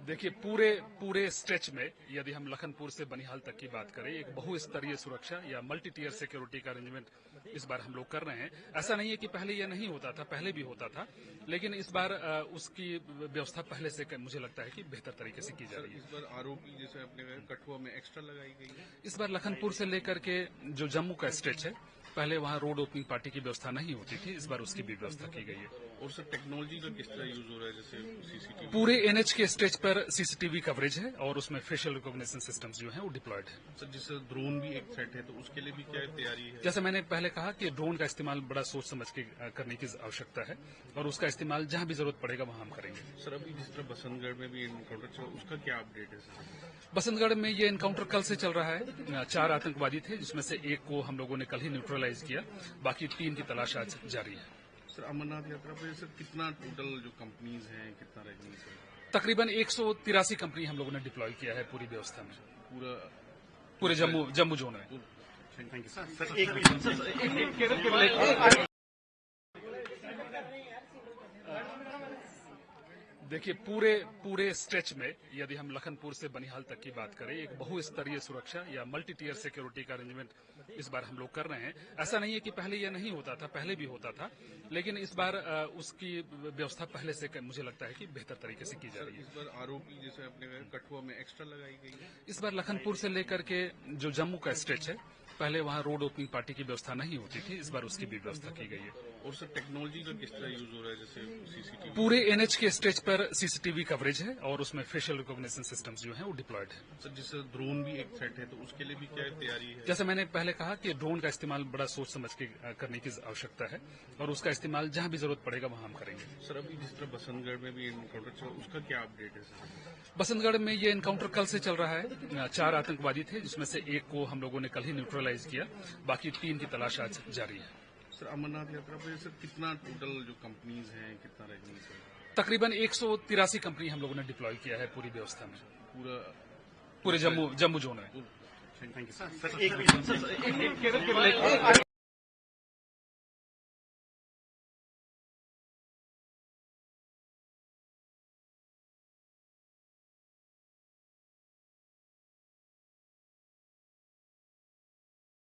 देखिए पूरे स्ट्रेच में यदि हम लखनपुर से बनिहाल तक की बात करें, एक बहुस्तरीय सुरक्षा या मल्टी टीयर सिक्योरिटी का अरेंजमेंट इस बार हम लोग कर रहे हैं। ऐसा नहीं है कि पहले यह नहीं होता था, पहले भी होता था, लेकिन इस बार उसकी व्यवस्था पहले से मुझे लगता है कि बेहतर तरीके से की जा रही है। इस बार आरोपी जैसे अपने कठुआ में एक्स्ट्रा लगाई गई है। इस बार लखनपुर से लेकर के जो जम्मू का स्ट्रेच है, पहले वहां रोड ओपनिंग पार्टी की व्यवस्था नहीं होती थी, इस बार उसकी भी व्यवस्था की गई है। और सर टेक्नोलॉजी का किस तरह यूज हो रहा है, जैसे सीसीटीवी? पूरे एनएच के स्ट्रेच पर सीसीटीवी कवरेज है और उसमें फेशियल रिकॉग्निशन सिस्टम्स जो हैं वो डिप्लॉयड है। सर जैसे ड्रोन भी एक थ्रेट है, तो उसके लिए भी क्या तैयारी है? जैसे मैंने पहले कहा कि ड्रोन का इस्तेमाल बड़ा सोच समझ के करने की आवश्यकता है और उसका इस्तेमाल जहां भी जरूरत पड़ेगा वहां हम करेंगे। सर अभी जिस तरह बसंतगढ़ में भी एनकाउंटर चला, उसका क्या अपडेट है सर? बसंतगढ़ में ये एनकाउंटर कल से चल रहा है। 4 आतंकवादी थे, जिसमें से एक को हम लोगों ने कल ही न्यूट्रलाइज किया, बाकी 3 की तलाश आज जारी है। सर अमरनाथ यात्रा पे सर कितना टोटल जो कंपनीज हैं, कितना रेवेन्यू सर? तकरीबन 183 कंपनी हम लोगों ने डिप्लॉय किया है पूरी व्यवस्था में, पूरे जम्मू जोन में। Thank you sir. देखिए पूरे स्ट्रेच में यदि हम लखनपुर से बनिहाल तक की बात करें, एक बहुस्तरीय सुरक्षा या मल्टी टीयर सिक्योरिटी का अरेंजमेंट इस बार हम लोग कर रहे हैं। ऐसा नहीं है कि पहले यह नहीं होता था, पहले भी होता था, लेकिन इस बार उसकी व्यवस्था पहले से मुझे लगता है कि बेहतर तरीके से की जा रही है। इस बार आरोपी जैसे अपने कठुआ में एक्स्ट्रा लगाई गई है। इस बार लखनपुर से लेकर के जो जम्मू का स्ट्रेच है, पहले वहां रोड ओपनिंग पार्टी की व्यवस्था नहीं होती थी, इस बार उसकी भी व्यवस्था की गई है। और सर टेक्नोलॉजी का किस तरह यूज हो रहा है, जैसे सीसीटीवी? पूरे एनएच के स्ट्रेच पर सीसीटीवी कवरेज है और उसमें फेशियल रिकॉग्निशन सिस्टम्स जो हैं वो डिप्लॉयड है। सर जैसे ड्रोन भी एक थ्रेट है, तो उसके लिए भी क्या तैयारी है? जैसे मैंने पहले कहा कि ड्रोन का इस्तेमाल बड़ा सोच समझ के करने की आवश्यकता है और उसका इस्तेमाल जहां भी जरूरत पड़ेगा वहां हम करेंगे। सर अभी जिस तरह बसंतगढ़ में भी एनकाउंटर चला, उसका क्या अपडेट है सर? बसंतगढ़ में ये एनकाउंटर कल से चल रहा है। 4 आतंकवादी थे, जिसमें से एक को हम लोगों ने कल ही न्यूट्रलाइज किया, बाकी 3 की तलाश आज जारी है। सर अमरनाथ यात्रा पे सर कितना टोटल जो कंपनीज हैं, कितना रेवेन्यू सर? तकरीबन 183 कंपनी हम लोगों ने डिप्लॉय किया है पूरी व्यवस्था में, पूरे जम्मू जोन में। Thank you sir.